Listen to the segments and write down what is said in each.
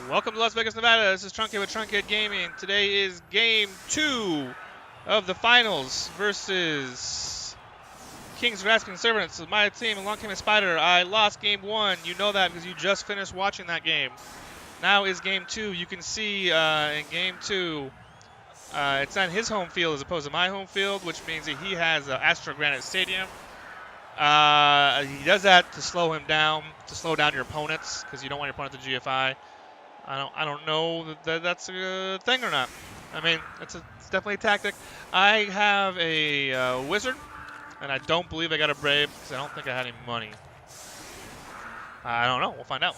Welcome to Las Vegas, Nevada. This is Trunkhead with Trunkhead Gaming. Today is game 2 of the finals versus King's Grasping Servants. My team, Along Came a Spider. I lost game 1. You know that because you just finished watching that game. Now is game 2. You can see in game 2, it's on his home field as opposed to my home field, which means that he has Astro Granite Stadium. He does that to slow him down, to slow down your opponents, because you don't want your opponent to GFI. I don't know that that's a thing or not. I mean, it's definitely a tactic. I have a wizard, and I don't believe I got a brave because I don't think I had any money. I don't know. We'll find out.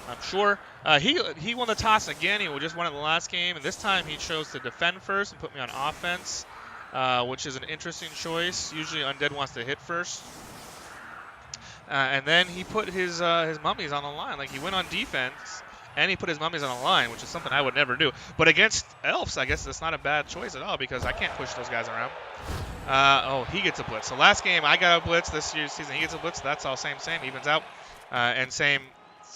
I'm sure. He won the toss again. He just won it the last game, and this time he chose to defend first and put me on offense, which is an interesting choice. Usually Undead wants to hit first. And then he put his mummies on the line. Like, he went on defense, and he put his mummies on the line, which is something I would never do. But against Elves, I guess that's not a bad choice at all because I can't push those guys around. Oh, he gets a blitz. So last game, I got a blitz. This year's season, he gets a blitz. That's all same, evens out. And same,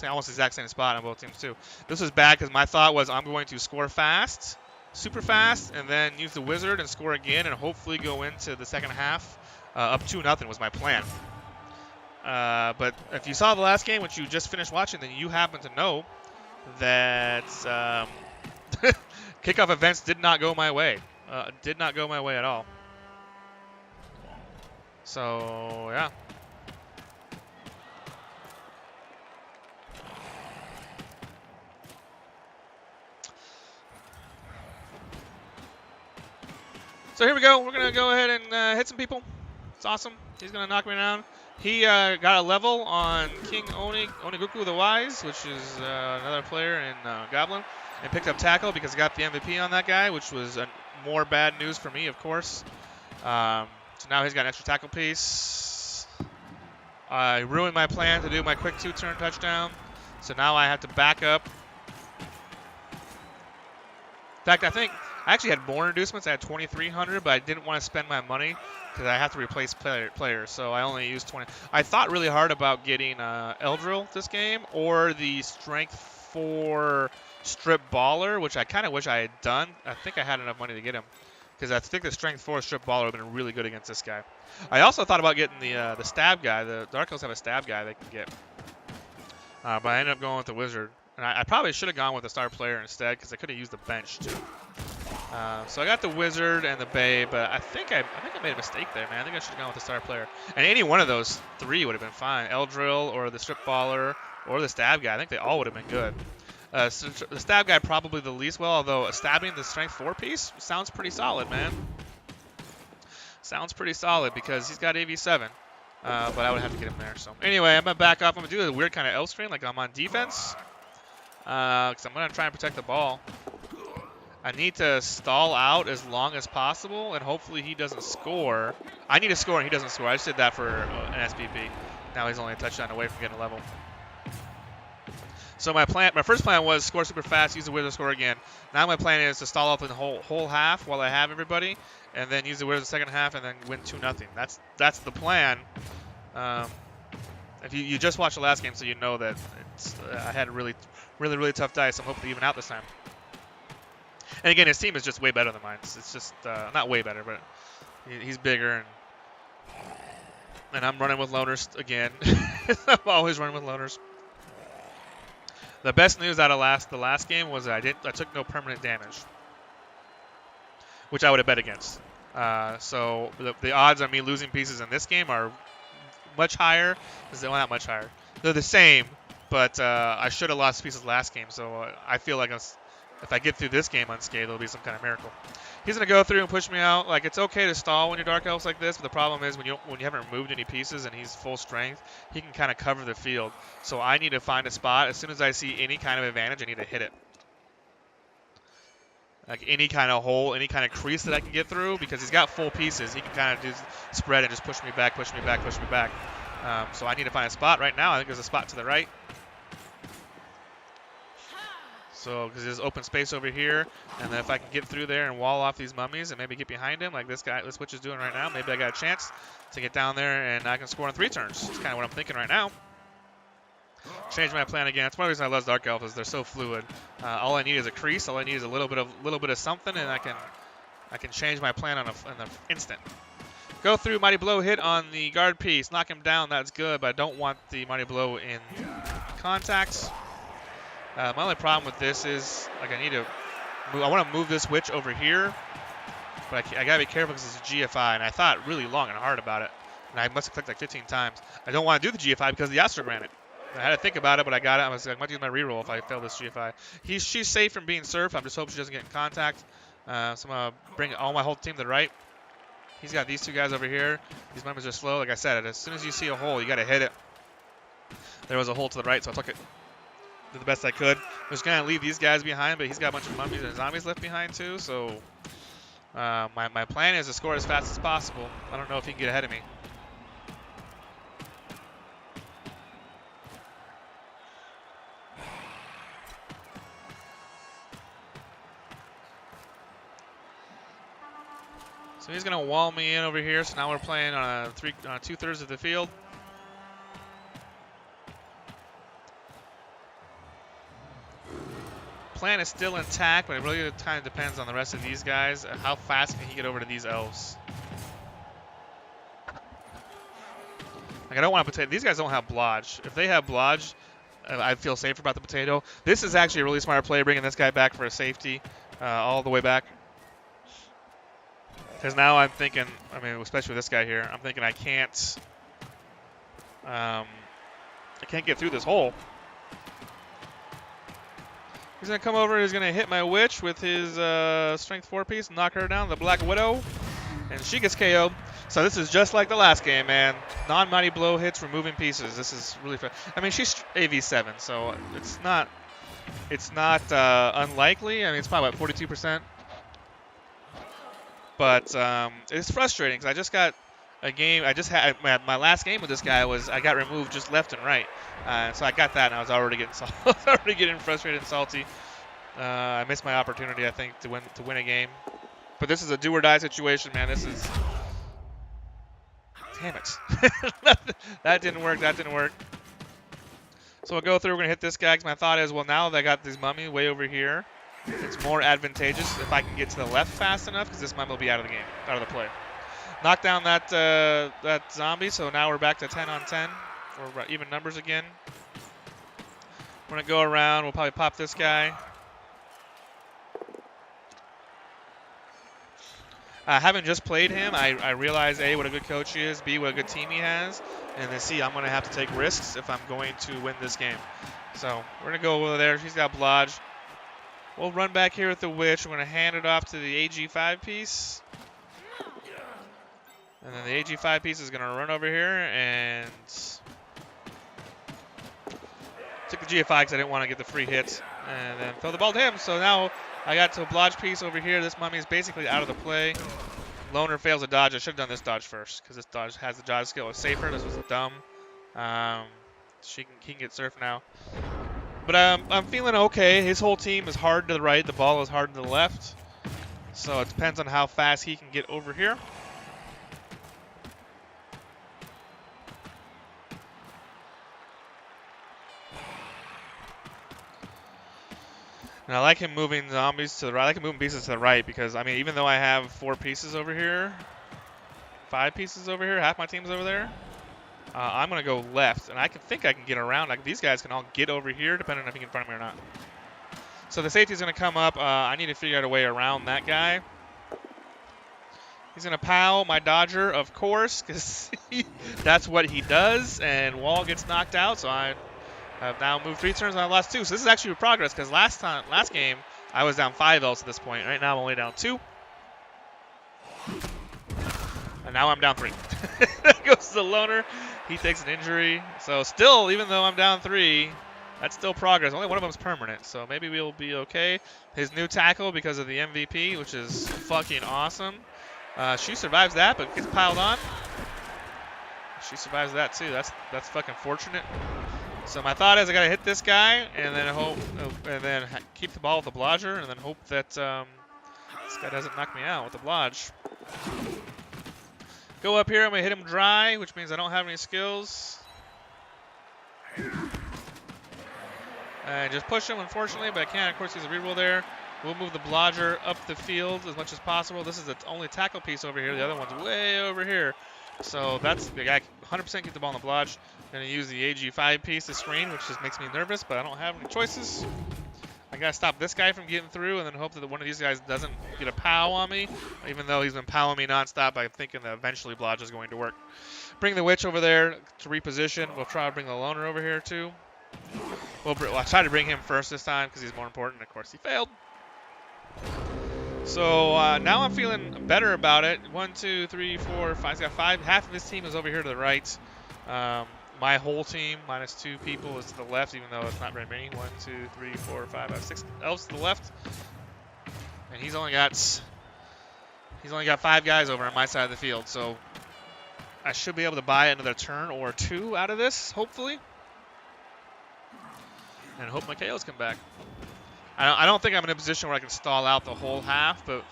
almost exact same spot on both teams, too. This was bad because my thought was I'm going to score fast, super fast, and then use the wizard and score again and hopefully go into the second half up 2-0 was my plan. But if you saw the last game, which you just finished watching, then you happen to know that kickoff events did not go my way. Did not go my way at all. So, yeah. So here we go. We're going to go ahead and hit some people. It's awesome. He's going to knock me down. He got a level on King Onigoku the Wise, which is another player in GOBBLN, and picked up tackle because he got the MVP on that guy, which was more bad news for me, of course. So now he's got an extra tackle piece. I ruined my plan to do my quick 2-turn touchdown, so now I have to back up. In fact, I actually had more inducements. I had 2,300, but I didn't want to spend my money because I have to replace players, so I only used 20. I thought really hard about getting Eldril this game or the Strength 4 Strip Baller, which I kind of wish I had done. I think I had enough money to get him because I think the Strength 4 Strip Baller would have been really good against this guy. I also thought about getting the Stab guy. The Dark Elves have a Stab guy they can get, but I ended up going with the Wizard. And I probably should have gone with the star player instead because I could have used the bench too. So I got the Wizard and the Bay, but I think I made a mistake there, man. I think I should have gone with the star player. And any one of those 3 would have been fine. Eldril or the Strip Baller or the Stab guy. I think they all would have been good. So the Stab guy probably the least well, although stabbing the Strength 4 piece sounds pretty solid, man. Sounds pretty solid because he's got AV7. But I would have to get him there. So anyway, I'm going to back off. I'm going to do a weird kind of Elf screen like I'm on defense. Because I'm going to try and protect the ball. I need to stall out as long as possible, and hopefully he doesn't score. I need to score, and he doesn't score. I just did that for an SPP. Now he's only a touchdown away from getting a level. So my first plan was score super fast, use the wizard, score again. Now my plan is to stall out the whole half while I have everybody, and then use the wizard the second half, and then win 2-0. That's the plan. If you just watched the last game, so you know that I had a really tough dice. I'm hoping to even out this time. And again, his team is just way better than mine. It's just not way better, but he's bigger, and I'm running with loners again. I'm always running with loners. The best news out of the last game was that I took no permanent damage, which I would have bet against. So the odds of me losing pieces in this game are much higher. Well, not much higher. They're the same. But I should have lost pieces last game, so I feel like if I get through this game unscathed, it'll be some kind of miracle. He's going to go through and push me out. Like, it's okay to stall when you're Dark Elves like this, but the problem is when you haven't removed any pieces and he's full strength, he can kind of cover the field. So I need to find a spot. As soon as I see any kind of advantage, I need to hit it. Like any kind of hole, any kind of crease that I can get through, because he's got full pieces. He can kind of do spread and just push me back, push me back, push me back. So I need to find a spot right now. I think there's a spot to the right. So, because there's open space over here, and then if I can get through there and wall off these mummies and maybe get behind him like this witch is doing right now, maybe I got a chance to get down there and I can score on 3 turns. That's kind of what I'm thinking right now. change my plan again. That's one of the reasons I love Dark Elves is they're so fluid. All I need is a crease. All I need is a little bit of something, and I can change my plan on an instant. Go through Mighty Blow, hit on the guard piece, knock him down. That's good, but I don't want the Mighty Blow in contact. My only problem with this is like I need to move. I want to move this witch over here, but I gotta be careful because it's a GFI, and I thought really long and hard about it, and I must have clicked like 15 times. I don't want to do the GFI because the Astro Granite. I had to think about it, but I got it. I was like, I might use my reroll if I fail this GFI. She's safe from being surfed. I'm just hoping she doesn't get in contact. So I'm gonna bring all my whole team to the right. He's got these two guys over here. These members are slow. Like I said, as soon as you see a hole, you got to hit it. There was a hole to the right, so I took it. Did the best I could. I'm just going to leave these guys behind, but he's got a bunch of mummies and zombies left behind too. So my plan is to score as fast as possible. I don't know if he can get ahead of me. So he's going to wall me in over here. So now we're playing on 2/3 of the field. Plan is still intact, but it really kind of depends on the rest of these guys. How fast can he get over to these elves? Like I don't want to potato. These guys don't have blodge. If they have blodge, I feel safer about the potato. This is actually a really smart play, bringing this guy back for a safety all the way back. Because now I'm thinking, I mean, especially with this guy here, I'm thinking I can't get through this hole. He's going to come over, he's going to hit my witch with his strength 4 piece and knock her down, the Black Widow, and she gets KO'd. So this is just like the last game, man. Non-mighty blow hits, removing pieces. This is really fun. I mean, she's AV7, so it's not unlikely. I mean, it's probably about 42%. But it's frustrating because I just got a game. I just had my last game with this guy was I got removed just left and right. So I got that, and I was already getting frustrated and salty. I missed my opportunity, I think, to win a game. But this is a do or die situation, man. This is. Damn it. That didn't work. That didn't work. So we'll go through. We're gonna hit this guy. Cause my thought is, well, now that I got this mummy way over here, it's more advantageous if I can get to the left fast enough, because this mummy will be out of the game, out of the play. Knock down that zombie, so now we're back to 10 on 10, or even numbers again. We're going to go around, we'll probably pop this guy. Having just played him, I realize A, what a good coach he is, B, what a good team he has, and then C, I'm going to have to take risks if I'm going to win this game. So we're going to go over there. She's got blodge. We'll run back here with the witch. We're going to hand it off to the AG5 piece. And then the AG5 piece is going to run over here and took the GFI because I didn't want to get the free hit. And then throw the ball to him. So now I got to a blodge piece over here. This mummy is basically out of the play. Loner fails a dodge. I should have done this dodge first because this dodge has the dodge skill. It's safer. This was dumb. He can get surf now. But I'm feeling okay. His whole team is hard to the right. The ball is hard to the left. So it depends on how fast he can get over here. And I like him moving zombies to the right. I like him moving pieces to the right because, I mean, even though I have 4 pieces over here, 5 pieces over here, half my team's over there, I'm going to go left. And I think I can get around. Like, these guys can all get over here depending on if he can front me or not. So the safety's going to come up. I need to figure out a way around that guy. He's going to POW my dodger, of course, because that's what he does. And Wall gets knocked out, so I've now moved 3 turns and I lost 2. So this is actually progress because last game I was down 5 Elves at this point. Right now I'm only down 2. And now I'm down 3. There goes the loner. He takes an injury. So still, even though I'm down 3, that's still progress. Only one of them is permanent, so maybe we'll be okay. His new tackle because of the MVP, which is fucking awesome. She survives that, but gets piled on. She survives that too. That's fucking fortunate. So my thought is I gotta hit this guy and then keep the ball with the blodger and then hope that this guy doesn't knock me out with the blodge. Go up here, I'm gonna hit him dry, which means I don't have any skills. And just push him, unfortunately, but I can't. Of course, he's a reroll there. We'll move the blodger up the field as much as possible. This is the only tackle piece over here. The other one's way over here. So that's the guy 100% keep the ball in the blodge. Going to use the AG5 piece to screen, which just makes me nervous, but I don't have any choices. I got to stop this guy from getting through and then hope that one of these guys doesn't get a POW on me. Even though he's been POWing me nonstop, I'm thinking that eventually blodge is going to work. Bring the witch over there to reposition. We'll try to bring the loner over here too. I'll try to bring him first this time because he's more important. Of course, he failed. So now I'm feeling better about it. 1, 2, 3, 4, 5. He's got 5. Half of his team is over here to the right. My whole team, minus 2 people, is to the left, even though it's not very many. 1, 2, 3, 4, 5, 6 elves to the left. And he's only got 5 guys over on my side of the field. So I should be able to buy another turn or 2 out of this, hopefully. And hope my KOs come back. I don't think I'm in a position where I can stall out the whole half, but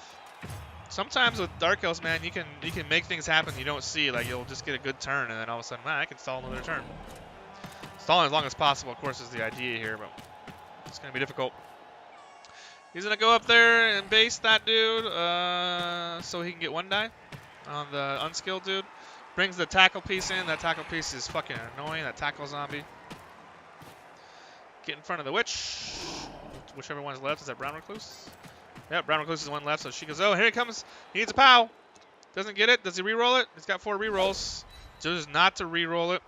sometimes with Dark Elves, man, you can make things happen you don't see. Like, you'll just get a good turn, and then all of a sudden, man, I can stall another turn. Stalling as long as possible, of course, is the idea here, but it's going to be difficult. He's going to go up there and base that dude so he can get 1 die on the unskilled dude. Brings the tackle piece in. That tackle piece is fucking annoying, that tackle zombie. Get in front of the witch. Whichever one's left. Is that Brown Recluse? Yep, Brown Recluse is the one left. So she goes, oh, here he comes. He needs a POW. Doesn't get it. Does he re-roll it? He's got 4 re-rolls. Chooses not to re-roll it.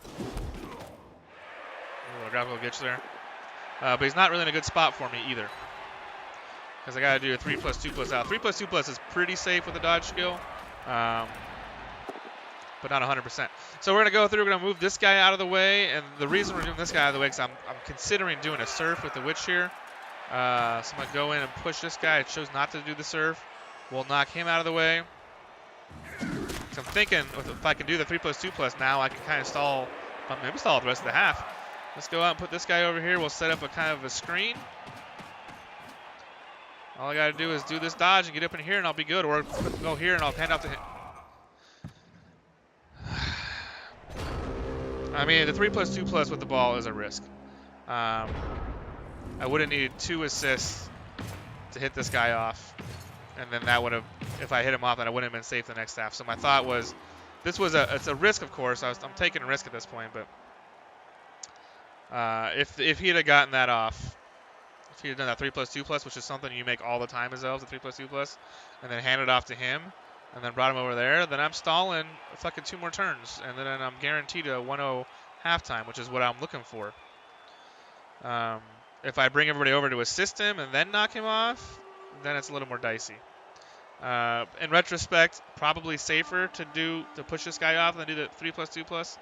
Oh, graphical glitch there. But he's not really in a good spot for me either. Because I got to do a 3+2+ out. 3+2+ is pretty safe with the dodge skill. But not 100%. So we're going to go through, we're going to move this guy out of the way, and the reason we're doing this guy out of the way is I'm considering doing a surf with the witch here. So I'm going to go in and push this guy. I chose not to do the surf. We'll knock him out of the way. So I'm thinking if I can do the 3+2+ now, I can kind of stall, maybe stall the rest of the half. Let's go out and put this guy over here. We'll set up a kind of a screen. All I got to do is do this dodge and get up in here, and I'll be good. Or go here, and I'll hand off to him. I mean, the 3+2+ with the ball is a risk. I would have needed 2 assists to hit this guy off. And then that would have, if I hit him off, then I wouldn't have been safe the next half. So my thought was, it's a risk, of course. I'm taking a risk at this point, but if he'd have gotten that off, if he'd have done that 3+2+, which is something you make all the time as Elves, a 3+2+, and then hand it off to him, and then brought him over there, then I'm stalling fucking 2 more turns, and then I'm guaranteed a 1-0 halftime, which is what I'm looking for. If I bring everybody over to assist him and then knock him off, then it's a little more dicey. In retrospect, probably safer to push this guy off than do the 3+2+.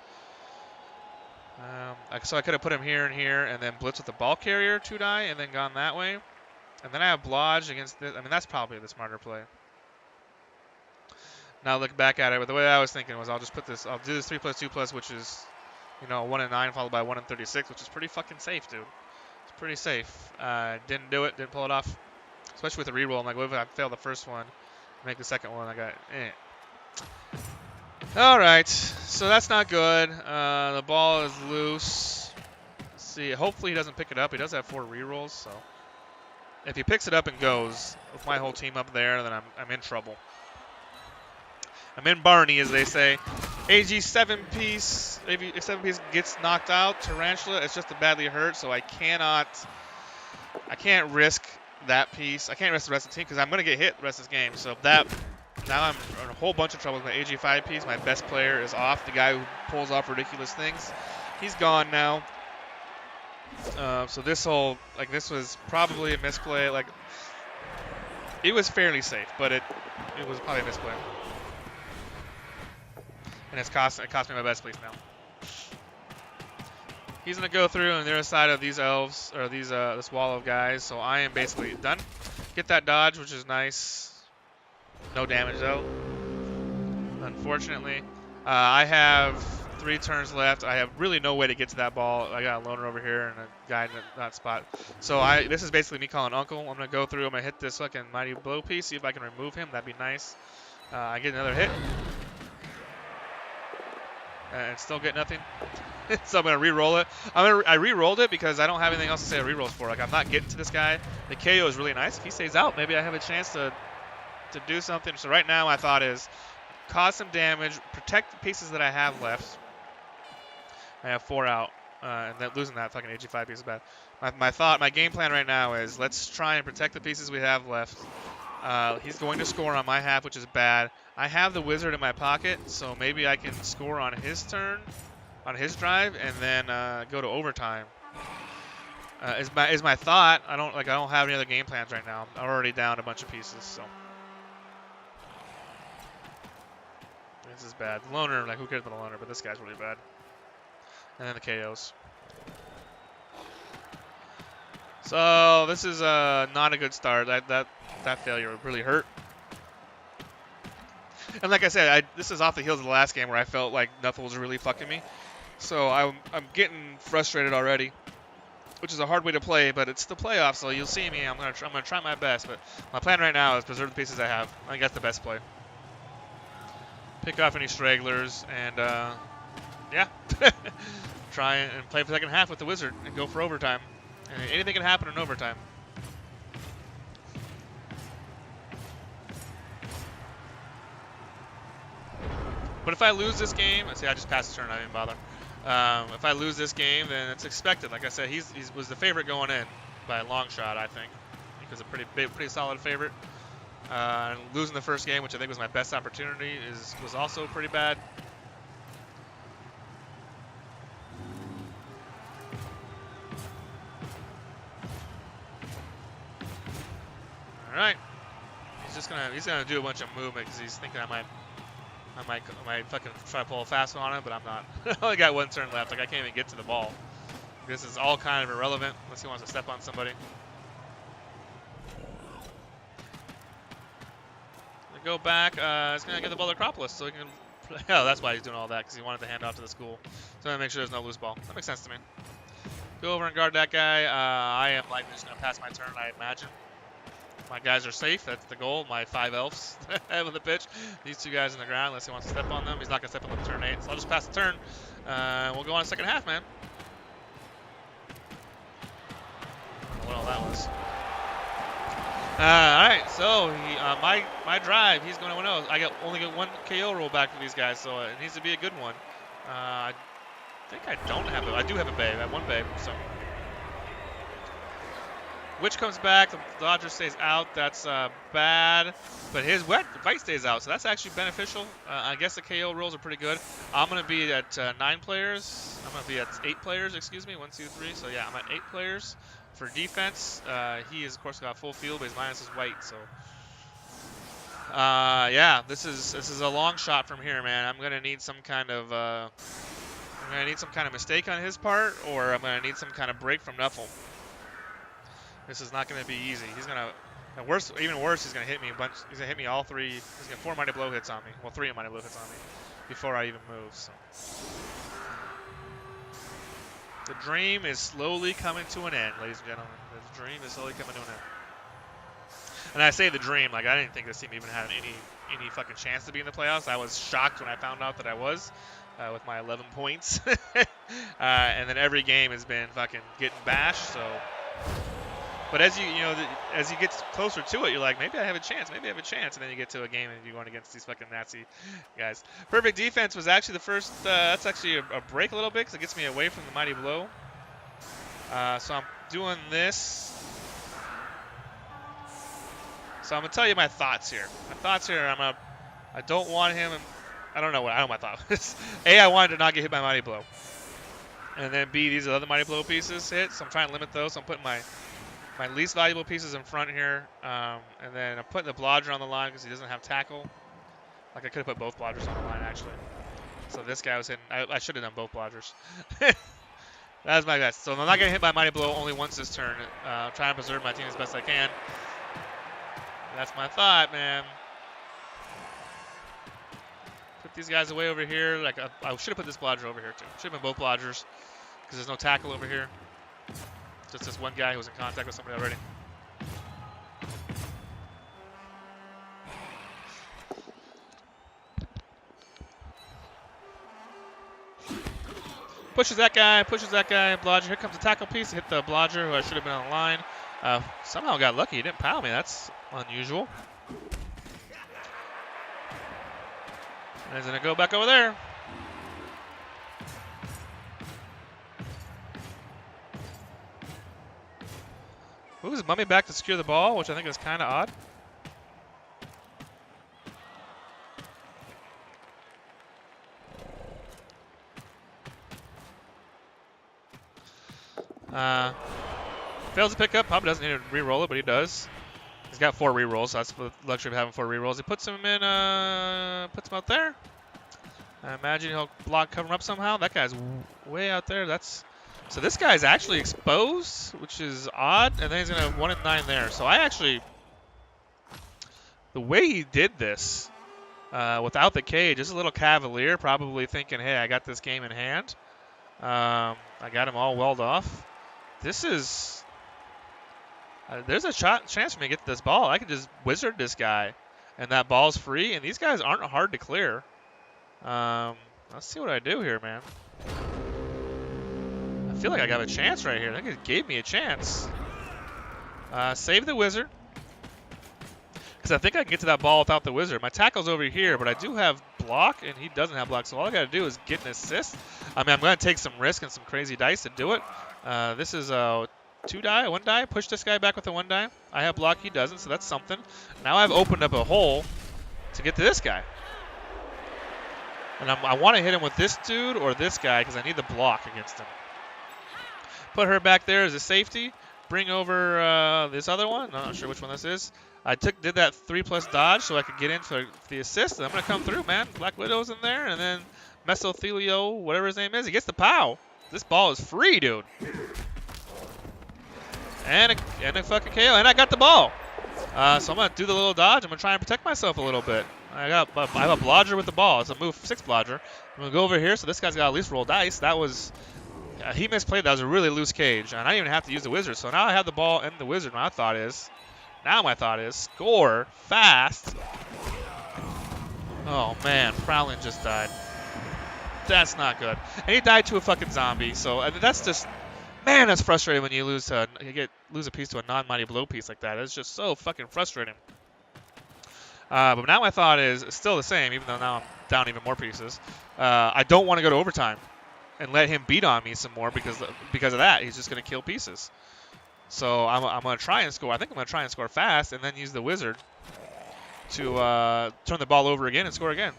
So I could have put him here and here, and then blitz with the ball carrier 2 die, and then gone that way. And then I have blodge against this. I mean, that's probably the smarter play. Now look back at it, but the way I was thinking was I'll do this 3+2+, which is, 1 and 9 followed by 1 and 36, which is pretty fucking safe, dude. It's pretty safe. Didn't do it, didn't pull it off, especially with the reroll. I'm like, what if I fail the first one, make the second one? I got All right, so that's not good. The ball is loose. Let's see, hopefully he doesn't pick it up. He does have 4 rerolls, so if he picks it up and goes with my whole team up there, then I'm in trouble. I'm in Barney, as they say. AG 7-piece gets knocked out. Tarantula, it's just a badly hurt, so I can't risk that piece. I can't risk the rest of the team because I'm going to get hit the rest of this game. So now I'm in a whole bunch of trouble with my AG 5 piece. My best player is off. The guy who pulls off ridiculous things, he's gone now. So this was probably a misplay. Like, it was fairly safe, but it was probably a misplay. And it cost me my best place now. He's gonna go through on the other side of these elves, or this wall of guys. So I am basically done. Get that dodge, which is nice. No damage though, unfortunately. I have 3 turns left. I have really no way to get to that ball. I got a loner over here and a guy in that spot. So this is basically me calling Uncle. I'm gonna go through. I'm gonna hit this fucking mighty blow piece. See if I can remove him. That'd be nice. I get another hit. And still get nothing. So I'm gonna re-roll it. I re-rolled it because I don't have anything else to say re-rolls for. Like I'm not getting to this guy. The KO is really nice. If he stays out, maybe I have a chance to do something. So right now my thought is cause some damage, protect the pieces that I have left. I have 4 out, and then losing that fucking AG5 piece is bad. My game plan right now is let's try and protect the pieces we have left. He's going to score on my half, which is bad. I have the wizard in my pocket, so maybe I can score on his turn, on his drive, and then go to overtime. Is my thought. I don't have any other game plans right now. I'm already down a bunch of pieces, so this is bad. The loner, like who cares about the loner? But this guy's really bad. And then the KOs. So this is not a good start. That failure would really hurt. And like I said, this is off the heels of the last game where I felt like nothing was really fucking me. So I'm getting frustrated already, which is a hard way to play, but it's the playoffs, so you'll see me. I'm gonna try my best, but my plan right now is preserve the pieces I have. I think that's the best play. Pick off any stragglers and yeah, try and play for the second half with the wizard and go for overtime. And anything can happen in overtime. But if I lose this game, see, I just passed the turn. I didn't bother. If I lose this game, then it's expected. Like I said, he was the favorite going in by a long shot, I think. He was a pretty solid favorite. And losing the first game, which I think was my best opportunity, was also pretty bad. All right, he's gonna do a bunch of movement because he's thinking I might fucking try to pull a fast one on him, but I'm not. I only got 1 turn left. Like I can't even get to the ball. This is all kind of irrelevant unless he wants to step on somebody. Go back. He's gonna get the ball to Acropolis, so he can. Oh, that's why he's doing all that because he wanted to hand off to the school. So to make sure there's no loose ball. That makes sense to me. Go over and guard that guy. I am likely just gonna pass my turn, I imagine. My guys are safe. That's the goal. My 5 elves with the pitch. These 2 guys in the ground unless he wants to step on them. He's not going to step on them turn 8. So I'll just pass the turn. We'll go on the second half, man. I don't know what all that was. All right. So my drive, he's going to win. I only get 1 KO roll back for these guys, so it needs to be a good one. I think I don't have it. I do have a babe. I have 1 babe. So. Witch comes back, the Dodger stays out, that's bad, but his White stays out, so that's actually beneficial. I guess the KO rolls are pretty good. I'm going to be at 9 players, I'm going to be at 8 players, excuse me, 1, 2, 3, so yeah, I'm at 8 players. For defense, he is of course got full field, but he's minus his White, so. Yeah, this is a long shot from here, man. I'm going to need some kind of, mistake on his part, or I'm going to need some kind of break from Nuffle. This is not going to be easy. He's going to, even worse, he's going to hit me a bunch. He's going to hit me all 3. He's going to 4 Mighty Blow hits on me. Well, 3 Mighty Blow hits on me before I even move. So. The dream is slowly coming to an end, ladies and gentlemen. The dream is slowly coming to an end. And I say the dream, like I didn't think this team even had any fucking chance to be in the playoffs. I was shocked when I found out that I was. With my 11 points. And then every game has been fucking getting bashed, so. But as as you get closer to it, you're like, maybe I have a chance, and then you get to a game and you're going against these fucking Nazi guys. Perfect defense was actually the first. That's actually a break a little bit because it gets me away from the Mighty Blow. So I'm doing this. So I'm gonna tell you my thoughts here. I don't want him. I don't know what my thought was. A, I wanted to not get hit by Mighty Blow, and then B, these are the other Mighty Blow pieces hit. So I'm trying to limit those. So I'm putting my least valuable pieces in front here, and then I'm putting the Blodger on the line because he doesn't have tackle. Like I could have put both Blodgers on the line actually. So this guy was hitting. I should have done both Blodgers. That was my best. So I'm not getting hit by Mighty Blow only once this turn. I'm trying to preserve my team as best I can. That's my thought, man. Put these guys away over here. Like I should have put this Blodger over here too. Should have been both Blodgers because there's no tackle over here. Just this one guy who was in contact with somebody already. Pushes that guy, blodger. Here comes the tackle piece, hit the blodger, who I should have been on the line. Somehow got lucky, he didn't pound me, that's unusual. And he's gonna go back over there. Moves his mummy back to secure the ball, which I think is kind of odd. Fails to pick up. Probably doesn't need to re-roll it, but he does. He's got 4 re-rolls, so that's the luxury of having 4 re-rolls. He puts him in, puts him out there. I imagine he'll block cover him up somehow. That guy's way out there. So this guy's actually exposed, which is odd, and then he's gonna 1 and 9 there. So I actually, the way he did this, without the cage, is a little cavalier, probably thinking, hey, I got this game in hand. I got him all welled off. This is, there's a chance for me to get this ball. I could just wizard this guy, and that ball's free, and these guys aren't hard to clear. Let's see what I do here, man. I feel like I got a chance right here. I think it gave me a chance. Save the wizard, because I think I can get to that ball without the wizard. My tackle's over here, but I do have block, and he doesn't have block, so all I got to do is get an assist. I mean, I'm going to take some risk and some crazy dice to do it. This is a 2 die, 1 die. Push this guy back with a 1 die. I have block, he doesn't, so that's something. Now I've opened up a hole to get to this guy. And I want to hit him with this dude or this guy because I need the block against him. Put her back there as a safety. Bring over this other one. I'm not sure which one this is. I did that 3+ dodge so I could get in for the assist. And I'm going to come through, man. Black Widow's in there. And then Mesothelio, whatever his name is, he gets the POW. This ball is free, dude. And a fucking KO. And I got the ball. So I'm going to do the little dodge. I'm going to try and protect myself a little bit. I have a blodger with the ball. It's a move 6 blodger. I'm going to go over here, so this guy's got to at least roll dice. That was, he misplayed. That was a really loose cage. And I didn't even have to use the wizard. So now I have the ball and the wizard. My thought is score fast. Oh, man. Prowling just died. That's not good. And he died to a fucking zombie. So that's just, man, that's frustrating when you lose a piece to a non-mighty blow piece like that. It's just so fucking frustrating. But now my thought is still the same, even though now I'm down even more pieces. I don't want to go to overtime and let him beat on me some more because of that. He's just going to kill pieces. So I'm going to try and score. I think I'm going to try and score fast and then use the wizard to turn the ball over again and score again.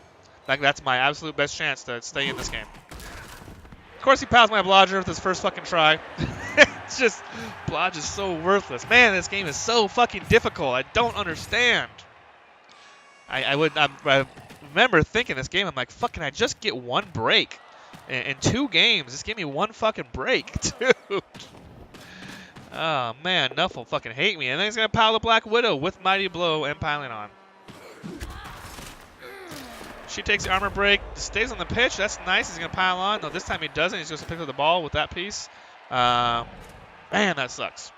That's my absolute best chance to stay in this game. Of course, he pows my blodger with his first fucking try. It's just, blodge is so worthless. Man, this game is so fucking difficult. I don't understand. I remember thinking this game, I'm like, fucking, I just get 1 break. In 2 games, just give me 1 fucking break, dude. Oh, man, Nuff will fucking hate me. And then he's going to pile the Black Widow with Mighty Blow and piling on. She takes the armor break, stays on the pitch. That's nice. He's going to pile on. No, this time he doesn't. He's just going to pick up the ball with that piece. Man, that sucks.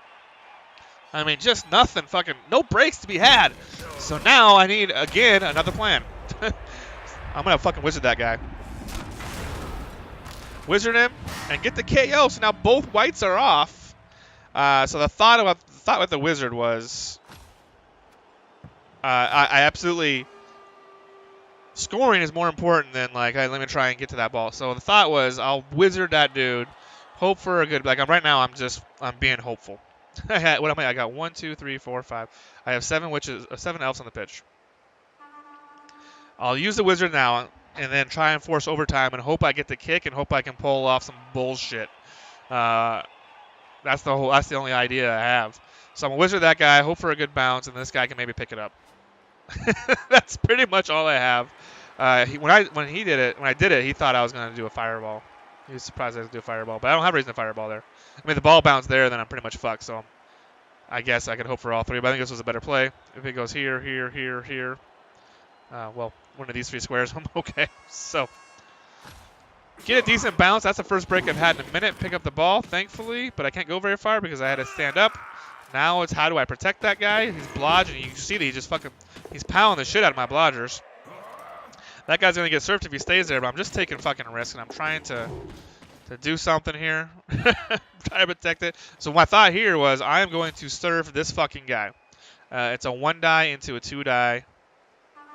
I mean, just nothing, fucking, no breaks to be had. So now I need, again, another plan. I'm going to fucking wizard that guy. Wizard him and get the KO. So now both whites are off. So the thought with the wizard was, I absolutely, scoring is more important than like, hey, let me try and get to that ball. So the thought was, I'll wizard that dude, hope for a good, like right now I'm being hopeful. I got 1, 2, 3, 4, 5. I have 7 elves on the pitch. I'll use the wizard now and then try and force overtime and hope I get the kick and hope I can pull off some bullshit. That's the only idea I have. So I'm gonna wizard that guy, hope for a good bounce, and this guy can maybe pick it up. That's pretty much all I have. When I did it, he thought I was gonna do a fireball. He was surprised I was gonna do a fireball, but I don't have a reason to fireball there. I mean, the ball bounced there, then I'm pretty much fucked. So I guess I could hope for all 3, but I think this was a better play. If it goes here, here, here, here, well, one of these 3 squares, I'm okay. So get a decent bounce. That's the first break I've had in a minute. Pick up the ball, thankfully, but I can't go very far because I had to stand up. Now it's how do I protect that guy? He's blodging. You see that he's pounding the shit out of my blodgers. That guy's gonna get surfed if he stays there, but I'm just taking fucking risks and I'm trying to to do something here. Try to protect it. So my thought here was I am going to surf this fucking guy. It's a 1 die into a 2 die.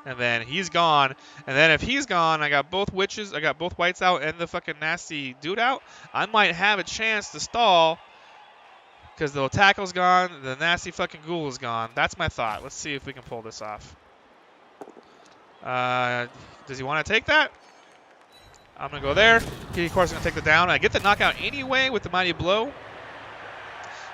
And then he's gone. And then if he's gone, I got both witches, I got both whites out and the fucking nasty dude out. I might have a chance to stall because the tackle's gone, the nasty fucking ghoul is gone. That's my thought. Let's see if we can pull this off. Does he want to take that? I'm going to go there. He, of course, is going to take the down. I get the knockout anyway with the mighty blow.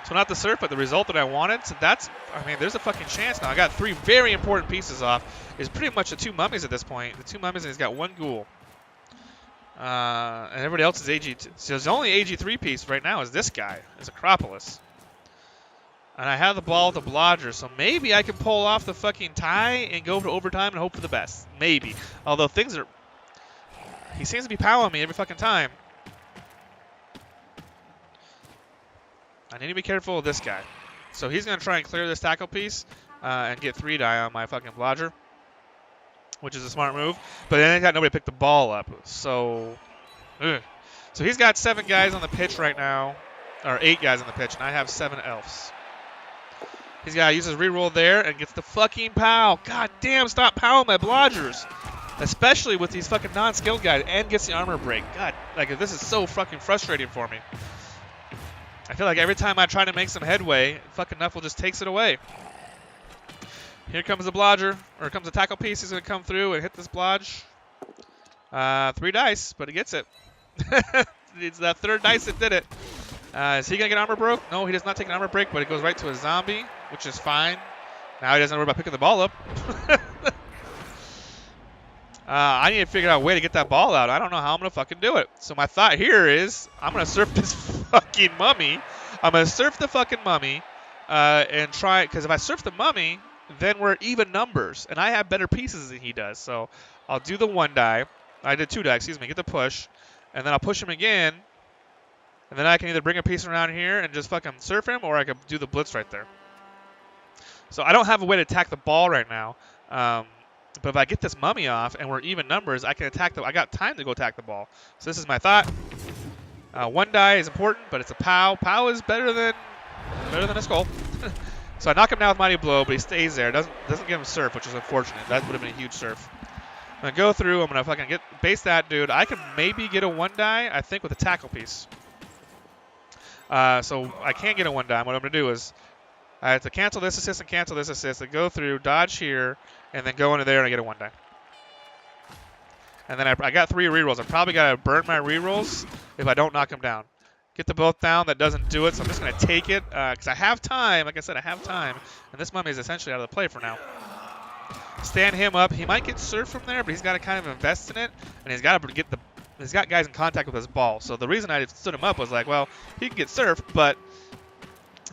So not the surf, but the result that I wanted. So that's, I mean, there's a fucking chance now. I got 3 very important pieces off. It's pretty much the 2 mummies at this point. The 2 mummies, and he's got 1 ghoul. And everybody else is AG2. So the only AG3 piece right now is this guy, is Acropolis. And I have the ball with the blodger, so maybe I can pull off the fucking tie and go to overtime and hope for the best. Maybe. Although things are... He seems to be powering me every fucking time. I need to be careful with this guy. So he's going to try and clear this tackle piece and get 3 die on my fucking blodger, which is a smart move. But then he got nobody to pick the ball up. So, so he's got 7 guys on the pitch right now, or 8 guys on the pitch, and I have 7 elves. He's got to use his reroll there and gets the fucking pow. God damn, stop powing my blodgers. Especially with these fucking non-skilled guys, and gets the armor break. God, like this is so fucking frustrating for me. I feel like every time I try to make some headway, fucking Nuffle just takes it away. Here comes the blodger, or comes the tackle piece. He's going to come through and hit this blodge. 3 dice, but he gets it. It's that 3rd dice that did it. Is he going to get armor broke? No, he does not take an armor break, but it goes right to a zombie, which is fine. Now he doesn't worry about picking the ball up. I need to figure out a way to get that ball out. I don't know how I'm going to fucking do it. So my thought here is I'm going to surf this fucking mummy. I'm going to surf the fucking mummy and try, because if I surf the mummy, then we're even numbers, and I have better pieces than he does. So I'll do the 1 die. I did 2 die, excuse me, get the push, and then I'll push him again, and then I can either bring a piece around here and just fucking surf him, or I can do the blitz right there. So I don't have a way to attack the ball right now. But if I get this mummy off and we're even numbers, I can attack the. I got time to go attack the ball. So this is my thought. 1 die is important, but it's a pow. Pow is better than a skull. So I knock him down with mighty blow, but he stays there. Doesn't give him surf, which is unfortunate. That would have been a huge surf. I'm gonna go through. I'm gonna fucking base that dude. I can maybe get a 1 die, I think, with a tackle piece. So I can't get a 1 die. What I'm gonna do is I have to cancel this assist and cancel this assist, and go through, dodge here, and then go into there and I get a 1 die. And then I got 3 rerolls. I probably got to burn my rerolls if I don't knock him down. Get the both down. That doesn't do it, so I'm just going to take it because I have time. Like I said, I have time. And this mummy is essentially out of the play for now. Stand him up. He might get surf from there, but he's got to kind of invest in it. And he's got to get he's got guys in contact with his ball. So the reason I stood him up was like, well, he can get surfed, but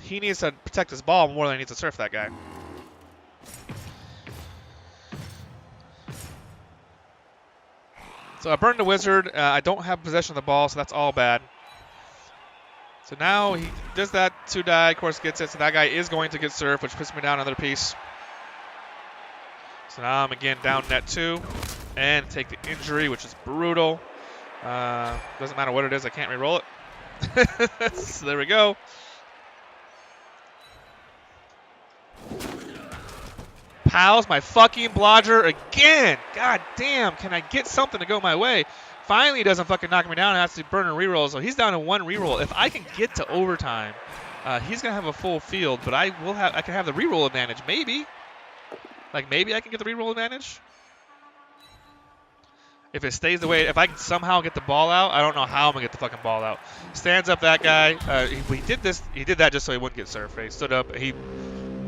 he needs to protect his ball more than he needs to surf that guy. So I burned the wizard. I don't have possession of the ball, so that's all bad. So now he does that 2 die, of course gets it. So that guy is going to get surf, which puts me down another piece. So now I'm again down net 2 and take the injury, which is brutal. Doesn't matter what it is, I can't re-roll it. So there we go. Pals, my fucking blodger again. God damn, can I get something to go my way? Finally, he doesn't fucking knock me down and has to burn a reroll, so he's down to 1 reroll. If I can get to overtime, he's gonna have a full field, but I can have the reroll advantage, maybe. Like maybe I can get the reroll advantage. If it stays the way, if I can somehow get the ball out, I don't know how I'm gonna get the fucking ball out. Stands up that guy. He did that just so he wouldn't get surfed. He stood up. He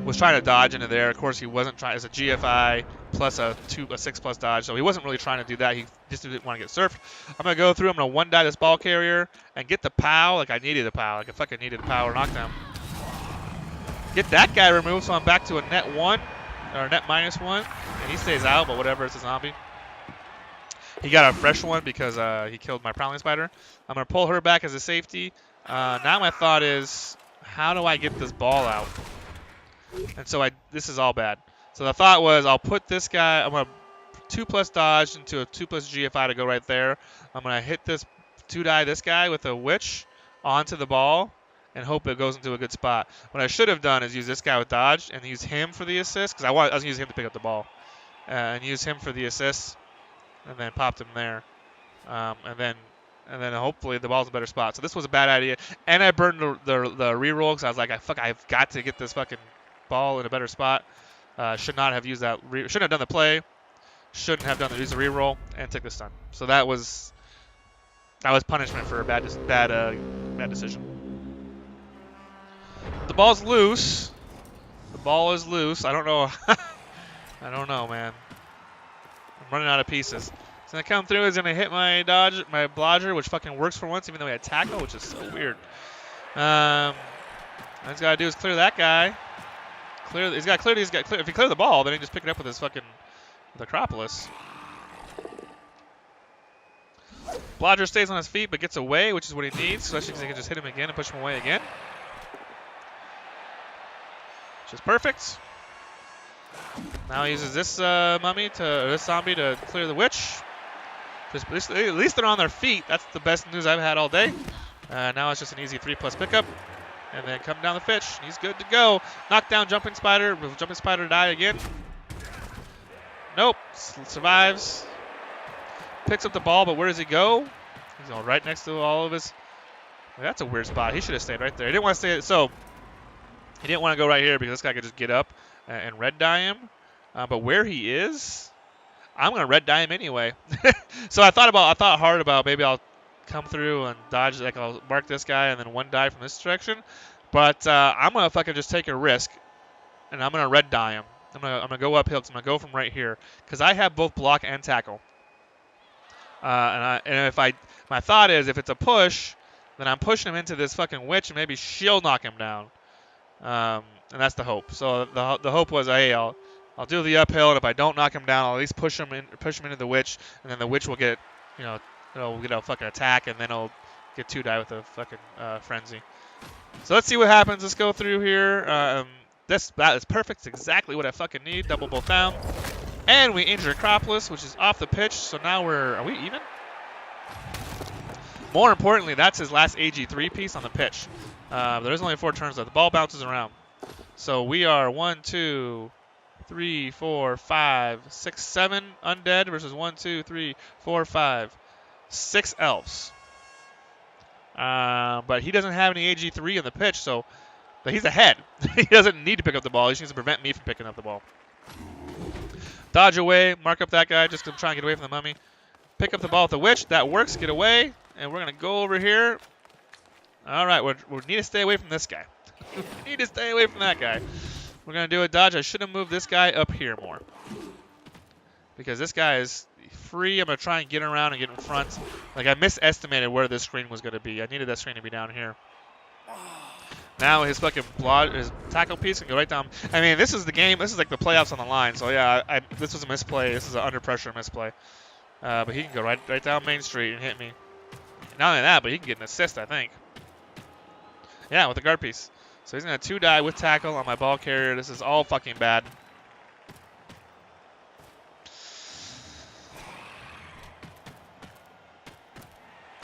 was trying to dodge into there. Of course, he wasn't trying. It's a GFI plus a 6+ dodge, so he wasn't really trying to do that. He just didn't want to get surfed. I'm gonna go through. I'm gonna 1 die this ball carrier and get the pow. Like I needed the pow. Like I fucking needed the power knockdown. Get that guy removed, so I'm back to a net 1 or net -1, and he stays out. But whatever, it's a zombie. He got a fresh one because he killed my prowling spider. I'm gonna pull her back as a safety. Now my thought is, how do I get this ball out? And so this is all bad. So the thought was I'll put this guy, I'm going to 2+ dodge into a 2+ GFI to go right there. I'm going to hit this 2-die this guy with a witch onto the ball and hope it goes into a good spot. What I should have done is use this guy with dodge and use him for the assist because I was going to use him to pick up the ball and use him for the assist and then popped him there. And then hopefully the ball's in a better spot. So this was a bad idea. And I burned the reroll because I was like, I've got to get this fucking ball in a better spot. Should not have used that. Shouldn't have done the play. Shouldn't have done use the reroll and took the stun. So that was punishment for a bad decision. The ball's loose. The ball is loose. I don't know. I don't know, man. I'm running out of pieces. It's gonna come through. He's gonna hit my blodger, which fucking works for once, even though he had tackle, which is so weird. All he's gotta do is clear that guy. He's got clear. If he clears the ball, then he can just pick it up with his fucking Acropolis. Blodger stays on his feet but gets away, which is what he needs, especially because he can just hit him again and push him away again. Which is perfect. Now he uses this this zombie to clear the witch. At least they're on their feet. That's the best news I've had all day. Now it's just an easy 3+ pickup. And then come down the pitch. He's good to go. Knock down Jumping Spider. Will Jumping Spider die again? Nope. Survives. Picks up the ball, but where does he go? He's going right next to all of his... That's a weird spot. He should have stayed right there. He didn't want to stay... So, he didn't want to go right here because this guy could just get up and red dye him. But where he is, I'm going to red dye him anyway. So I thought hard about maybe I'll come through and dodge, like I'll mark this guy and then 1 die from this direction. But I'm going to fucking just take a risk and I'm going to red dye him. I'm gonna go uphill because I'm going to go from right here because I have both block and tackle. And my thought is if it's a push, then I'm pushing him into this fucking witch and maybe she'll knock him down. And that's the hope. So the hope was, hey, I'll do the uphill, and if I don't knock him down, I'll at least push him into the witch, and then the witch will get, it'll get a fucking attack, and then it'll get 2-die with a fucking frenzy. So let's see what happens. Let's go through here. That is perfect. It's exactly what I fucking need. Double both down. And we injure Acropolis, which is off the pitch. So now are we even? More importantly, that's his last AG3 piece on the pitch. There's only 4 turns left. The ball bounces around. So we are 1, 2, 3, 4, 5, 6, 7 Undead versus 1, 2, 3, 4, 5, 6 Elves. But he doesn't have any AG3 in the pitch, but he's ahead. He doesn't need to pick up the ball. He just needs to prevent me from picking up the ball. Dodge away, mark up that guy, just to try and get away from the mummy. Pick up the ball with the witch. That works. Get away. And we're going to go over here. All right, we need to stay away from this guy. We need to stay away from that guy. We're going to do a dodge. I should have moved this guy up here more. Because this guy is free. I'm going to try and get around and get in front. Like, I misestimated where this screen was going to be. I needed that screen to be down here. Now his fucking his tackle piece can go right down. I mean, this is the game. This is like the playoffs on the line. So, yeah, this was a misplay. This is an under pressure misplay. But he can go right down Main Street and hit me. Not only that, but he can get an assist, I think. Yeah, with the guard piece. So he's going to 2-die with tackle on my ball carrier. This is all fucking bad.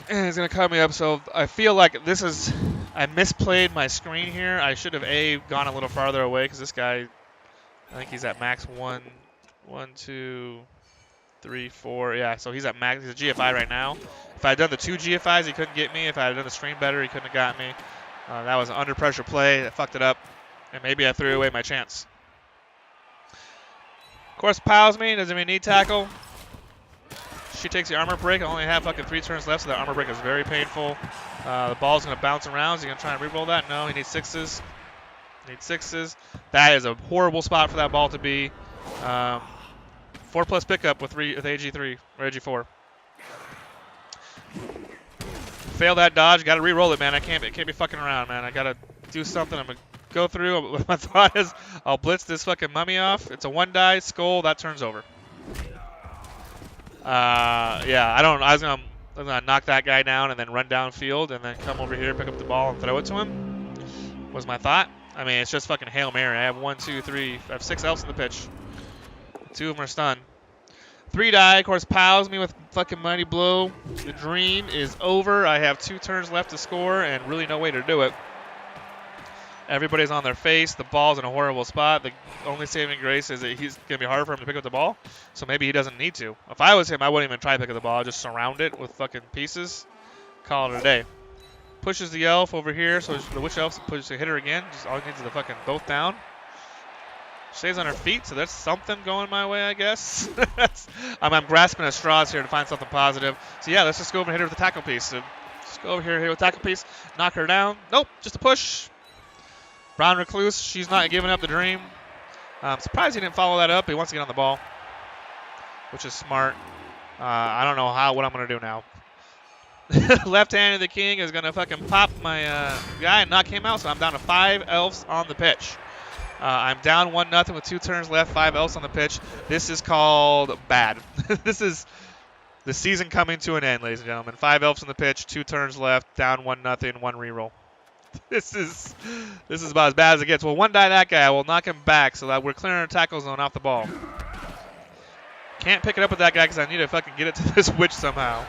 And he's going to cut me up. So I feel like I misplayed my screen here. I should have, gone a little farther away because this guy, I think he's at max 1, 2, 3, 4. Yeah, so he's at max. He's a GFI right now. If I had done the 2 GFIs, he couldn't get me. If I had done the screen better, he couldn't have got me. That was an under pressure play. I fucked it up. And maybe I threw away my chance. Of course, piles me. Doesn't even need tackle. She takes the armor break. I only have fucking 3 turns left, so that armor break is very painful. The ball's going to bounce around. Is he going to try and reroll that? No, he needs 6s. That is a horrible spot for that ball to be. 4+ pickup with AG3 or AG4. Fail that dodge. Got to re-roll it, man. I can't be fucking around, man. I got to do something. I'm going to go through. My thought is I'll blitz this fucking mummy off. It's a 1-die skull. That turns over. Yeah, I was going to knock that guy down and then run downfield and then come over here, pick up the ball and throw it to him. Was my thought. I mean, it's just fucking Hail Mary. I have 1, 2, 3. I have 6 elves in the pitch. 2 of them are stunned. 3 die, of course, pals me with fucking Mighty Blow. The dream is over. I have 2 turns left to score and really no way to do it. Everybody's on their face. The ball's in a horrible spot. The only saving grace is that he's going to be hard for him to pick up the ball, so maybe he doesn't need to. If I was him, I wouldn't even try to pick up the ball. I'd just surround it with fucking pieces. Call it a day. Pushes the elf over here, so the witch elf pushes the hitter again. Just all he needs is the fucking both down. Stays on her feet, so there's something going my way, I guess. I'm grasping at straws here to find something positive. So yeah, let's just go over and hit her with the tackle piece. So just go over here, hit her with tackle piece, knock her down. Nope, just a push. Brown Recluse, she's not giving up the dream. I'm surprised he didn't follow that up. He wants to get on the ball, which is smart. I don't know what I'm going to do now. Left-handed the king is going to fucking pop my guy and knock him out, so I'm down to 5 elves on the pitch. I'm down 1-0 with 2 turns left, 5 elves on the pitch. This is called bad. This is the season coming to an end, ladies and gentlemen. 5 elves on the pitch, 2 turns left, down 1-0, 1 reroll. This is about as bad as it gets. Well, 1 die that guy. I will knock him back so that we're clearing our tackle zone off the ball. Can't pick it up with that guy because I need to fucking get it to this witch somehow.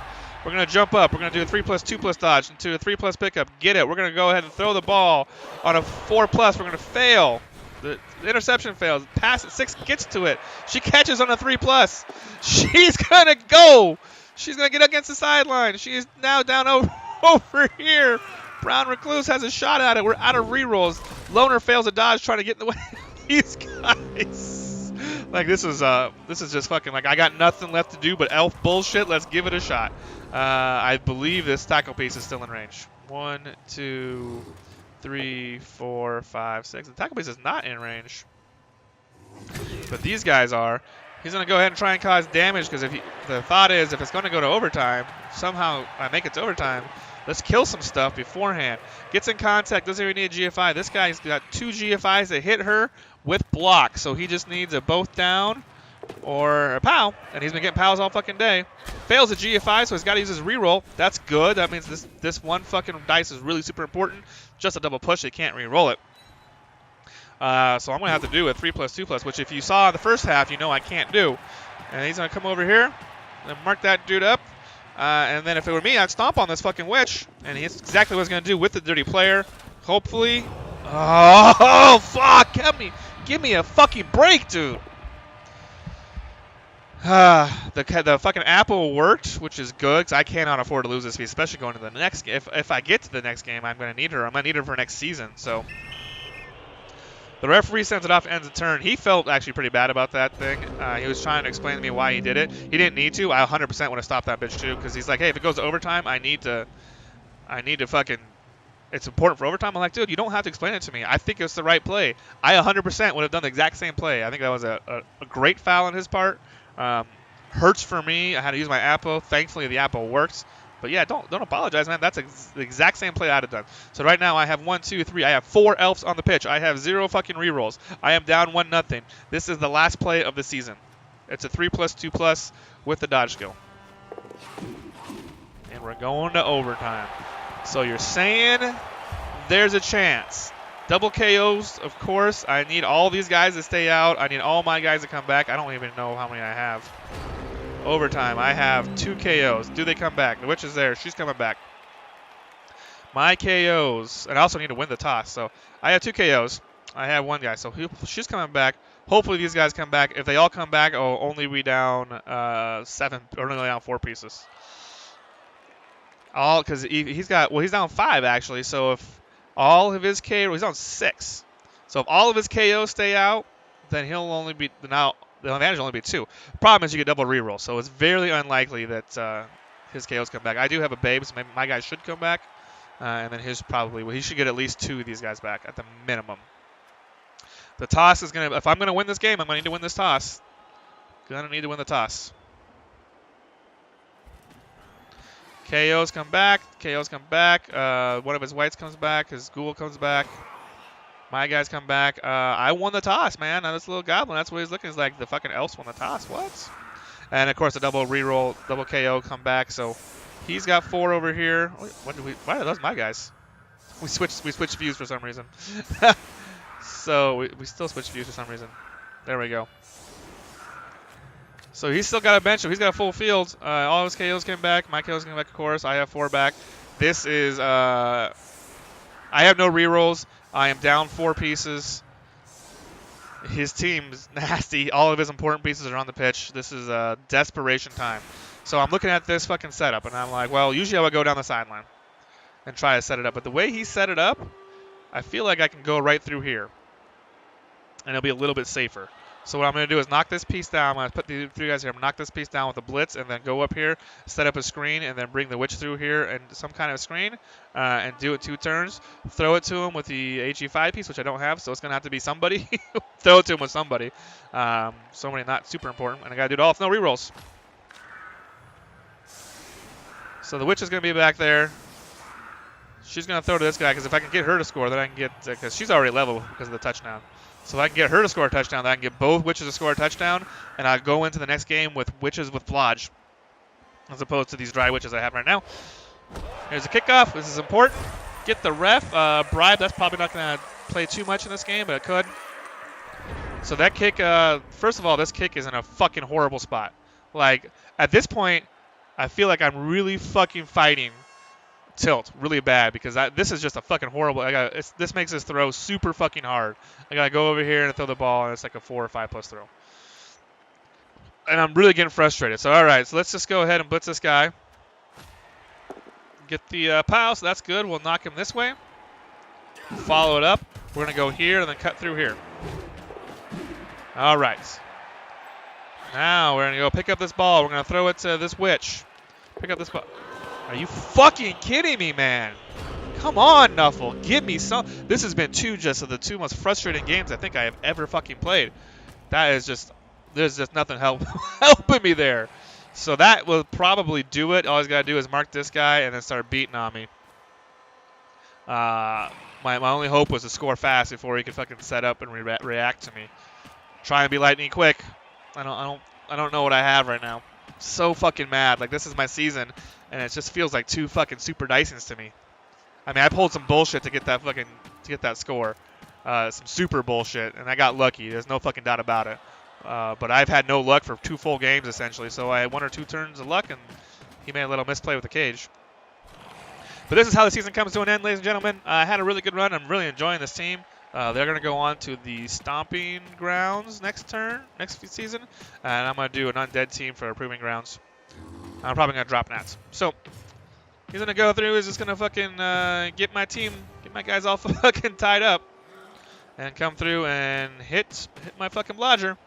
We're going to jump up. We're going to do a 3+2+ dodge into a 3+ pickup. Get it. We're going to go ahead and throw the ball on a 4+. We're going to fail. The interception fails. Pass at 6 gets to it. She catches on a 3+. She's going to go. She's going to get against the sideline. She is now down over here. Brown Recluse has a shot at it. We're out of rerolls. Loner fails a dodge trying to get in the way of these guys. Like, this is just fucking, like, I got nothing left to do but elf bullshit. Let's give it a shot. I believe this tackle piece is still in range. 1, 2, 3, 4, 5, 6. The tackle piece is not in range. But these guys are. He's going to go ahead and try and cause damage because the thought is if it's going to go to overtime, somehow I make it to overtime, let's kill some stuff beforehand. Gets in contact, doesn't even need a GFI. This guy's got 2 GFIs that hit her with block, so he just needs a both down or a POW, and he's been getting POWs all fucking day. Fails a GFI, so he's got to use his reroll. That's good. That means this one fucking dice is really super important. Just a double push, he can't reroll it. So I'm going to have to do a 3+2+, which if you saw in the first half, you know I can't do. And he's going to come over here and mark that dude up. And then if it were me, I'd stomp on this fucking witch. And he's exactly what he's going to do with the dirty player. Hopefully. Oh, fuck. Give me a fucking break, dude. The fucking apple worked, which is good, because I cannot afford to lose this piece, especially going to the next game. If I get to the next game, I'm going to need her. I'm going to need her for next season. So the referee sends it off to end the turn. He felt actually pretty bad about that thing. He was trying to explain to me why he did it. He didn't need to. I 100% want to stop that bitch too, because he's like, hey, if it goes to overtime, I need to fucking, it's important for overtime. I'm like, dude, you don't have to explain it to me. I think it's the right play. I 100% would have done the exact same play. I think that was a great foul on his part. Hurts for me. I had to use my Apple. Thankfully, the Apple works. But yeah, don't apologize, man. That's the exact same play I'd have done. So right now I have 1, 2, 3. I have 4 elves on the pitch. I have 0 fucking rerolls. I am down 1-0. This is the last play of the season. It's a 3+2+ with the dodge skill. And we're going to overtime. So you're saying there's a chance. Double KOs, of course. I need all these guys to stay out. I need all my guys to come back. I don't even know how many I have. Overtime, I have 2 KOs. Do they come back? The witch is there. She's coming back. My KOs. And I also need to win the toss. So I have 2 KOs. I have 1 guy. So she's coming back. Hopefully these guys come back. If they all come back, I'll only be down 7 or only down 4 pieces. All because he's down 5 actually. So if all of his KOs, he's on 6. So if all of his KOs stay out, then he'll only be now. The advantage will only be 2. Problem is you get double reroll, so it's very unlikely that his KOs come back. I do have a babe, so maybe my guys should come back, and then his probably. Well, he should get at least 2 of these guys back at the minimum. The toss is gonna. If I'm gonna win this game, I'm gonna need to win this toss. Gonna need to win the toss. KOs come back. KOs come back. One of his whites comes back. His ghoul comes back. My guys come back. I won the toss, man. Now this little goblin, that's what he's looking. He's like, the fucking elves won the toss. What? And, of course, the double reroll, double KO come back. So he's got 4 over here. Why are those my guys? We switched views for some reason. So we still switched views for some reason. There we go. So he's still got a bench. So he's got a full field. All his KOs came back. My KOs came back, of course. I have 4 back. This is I have no rerolls. I am down 4 pieces. His team's nasty. All of his important pieces are on the pitch. This is desperation time. So I'm looking at this fucking setup, and I'm like, well, usually I would go down the sideline and try to set it up. But the way he set it up, I feel like I can go right through here, and it'll be a little bit safer. So what I'm going to do is knock this piece down. I'm going to put the 3 guys here. I'm going to knock this piece down with a blitz, and then go up here, set up a screen, and then bring the witch through here and some kind of screen, and do it 2 turns. Throw it to him with the HE5 piece, which I don't have, so it's going to have to be somebody. Throw it to him with somebody. Somebody not super important, and I got to do it all with no rerolls. So the witch is going to be back there. She's going to throw to this guy, because if I can get her to score, then I can get, because she's already level because of the touchdown. So if I can get her to score a touchdown, then I can get both witches to score a touchdown, and I go into the next game with witches with Blodge, as opposed to these dry witches I have right now. Here's a kickoff. This is important. Get the ref. Bribe. That's probably not going to play too much in this game, but it could. So that kick, first of all, this kick is in a fucking horrible spot. Like, at this point, I feel like I'm really fucking fighting tilt really bad, because this is just a fucking horrible. This makes this throw super fucking hard. I gotta go over here and throw the ball, and it's like a 4 or 5 plus throw. And I'm really getting frustrated. So all right, so let's just go ahead and blitz this guy. Get the pile, so that's good. We'll knock him this way. Follow it up. We're gonna go here and then cut through here. All right. Now we're gonna go pick up this ball. We're gonna throw it to this witch. Pick up this ball. Are you fucking kidding me, man? Come on, Nuffle. Give me some. This has been just of the 2 most frustrating games I think I have ever fucking played. That is just, there's just nothing helping me there. So that will probably do it. All he's got to do is mark this guy and then start beating on me. My only hope was to score fast before he could fucking set up and react to me. Try and be lightning quick. I don't know what I have right now. So fucking mad. Like, this is my season, and it just feels like 2 fucking super dicings to me. I mean, I pulled some bullshit to get that score, some super bullshit, and I got lucky. There's no fucking doubt about it. But I've had no luck for 2 full games essentially. So I had 1 or 2 turns of luck, and he made a little misplay with the cage. But this is how the season comes to an end, ladies and gentlemen. I had a really good run. I'm really enjoying this team. They're going to go on to the Stomping Grounds next season. And I'm going to do an Undead team for Proving Grounds. I'm probably going to drop Nats. So he's going to go through. He's just going to fucking get my guys all fucking tied up. And come through and hit my fucking blodger.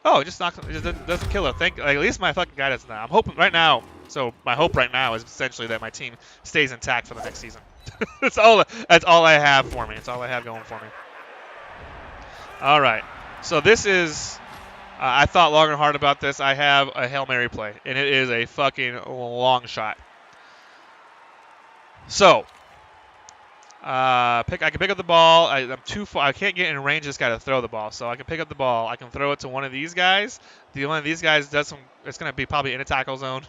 Oh, it just knocks him. It doesn't kill her. At least my fucking guy doesn't. I'm hoping right now. So my hope right now is essentially that my team stays intact for the next season. That's all I have for me. It's all I have going for me. All right. So this is, I thought long and hard about this. I have a Hail Mary play, and it is a fucking long shot. So, I can pick up the ball. I'm too far. I can't get in range of this guy to throw the ball. So I can pick up the ball. I can throw it to one of these guys. One of these guys does some. It's going to be probably in a tackle zone.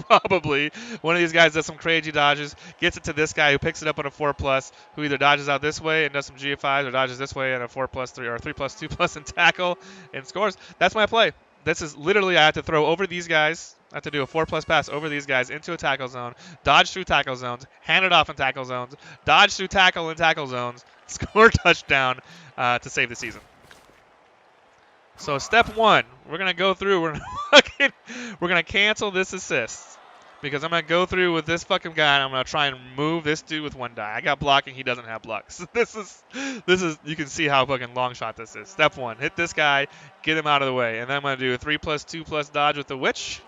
Probably. One of these guys does some crazy dodges. Gets it to this guy who picks it up on a 4+, who either dodges out this way and does some GFIs or dodges this way and a 4+3 or 3+2+ and tackle and scores. That's my play. This is literally I have to throw over these guys. I have to do a 4+ pass over these guys into a tackle zone, dodge through tackle zones, hand it off in tackle zones, dodge through tackle in tackle zones, score touchdown to save the season. So step 1, we're gonna go through. We're gonna cancel this assist because I'm gonna go through with this fucking guy and I'm gonna try and move this dude with 1 die. I got blocking. He doesn't have blocks. So this is you can see how fucking long shot this is. Step 1, hit this guy, get him out of the way, and then I'm gonna do a 3+2+ dodge with the witch.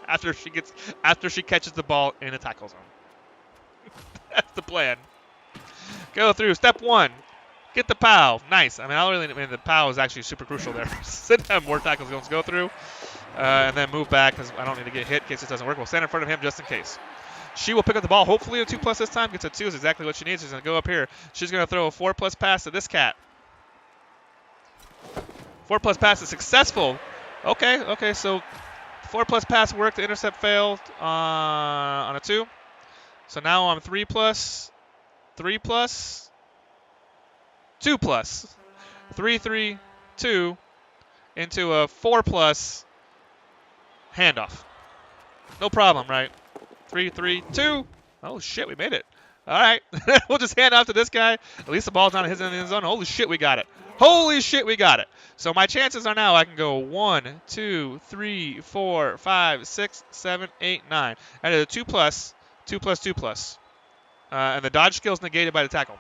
After she catches the ball in a tackle zone. That's the plan. Go through step 1. Get the POW. Nice. I mean, the POW is actually super crucial there. Sit down, more tackle zones go through, and then move back because I don't need to get hit in case it doesn't work. We'll stand in front of him just in case. She will pick up the ball. Hopefully a 2+ this time. Gets a 2 is exactly what she needs. She's gonna go up here. She's gonna throw a 4+ pass to this cat. 4+ pass is successful. Okay. So 4+ pass worked. The intercept failed on a 2. So now I'm 3+, 2+, 3, 3, 2, into a 4+ handoff. No problem, right? 3, 3, 2. Oh, shit, we made it. All right. We'll just hand off to this guy. At least the ball's not his end of the zone. Holy shit, we got it. Holy shit, we got it. So my chances are now I can go 1, 2, 3, 4, 5, 6, 7, 8, 9. I did a 2+, 2+, 2+. And the dodge skill is negated by the tackle.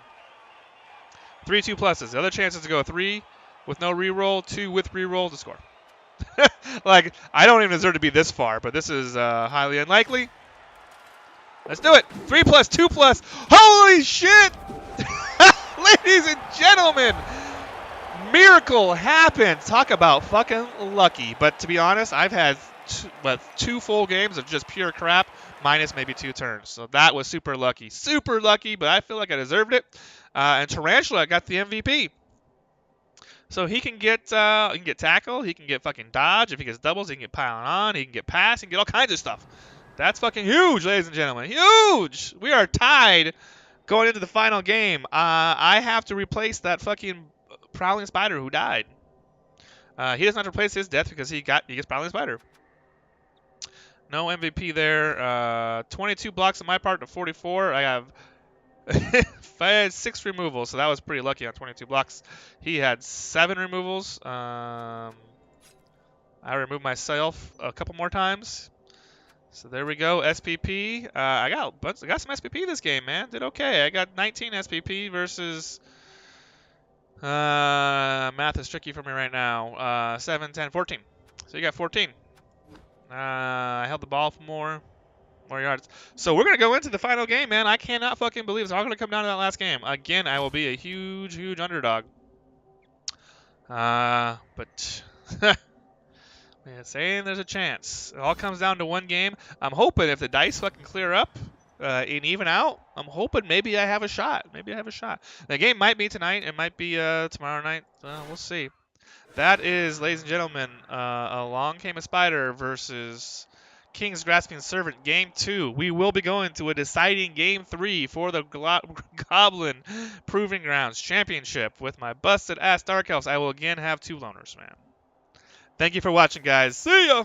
3 2+. The other chance is to go 3 with no reroll, 2 with reroll to score. Like, I don't even deserve to be this far, but this is highly unlikely. Let's do it. 3+, 2+. Holy shit! Ladies and gentlemen, miracle happened. Talk about fucking lucky. But to be honest, I've had 2 full games of just pure crap, minus maybe 2 turns. So that was super lucky. Super lucky, but I feel like I deserved it. And Tarantula got the MVP. So he can get tackle, he can get fucking dodge. If he gets doubles, he can get piling on, he can get pass, he can get all kinds of stuff. That's fucking huge, ladies and gentlemen. Huge! We are tied going into the final game. I have to replace that fucking Prowling Spider who died. He doesn't have to replace his death because he gets Prowling Spider. No MVP there. 22 blocks on my part to 44. I have I had 6 removals, so that was pretty lucky on 22 blocks. He had 7 removals. I removed myself a couple more times. So there we go, SPP. I got some SPP this game, man. Did okay. I got 19 SPP versus math is tricky for me right now. 7, 10, 14. So you got 14. I held the ball for more yards. So we're going to go into the final game, man. I cannot fucking believe it's all going to come down to that last game. Again, I will be a huge, huge underdog. But man, saying there's a chance. It all comes down to one game. I'm hoping if the dice fucking clear up and even out, I'm hoping maybe I have a shot. Maybe I have a shot. The game might be tonight. It might be tomorrow night. We'll see. That is, ladies and gentlemen, Along Came a Spider versus King's Grasping Servant, Game 2. We will be going to a deciding Game 3 for the Goblin Proving Grounds Championship with my busted-ass Dark Elves. I will again have 2 loners, man. Thank you for watching, guys. See ya!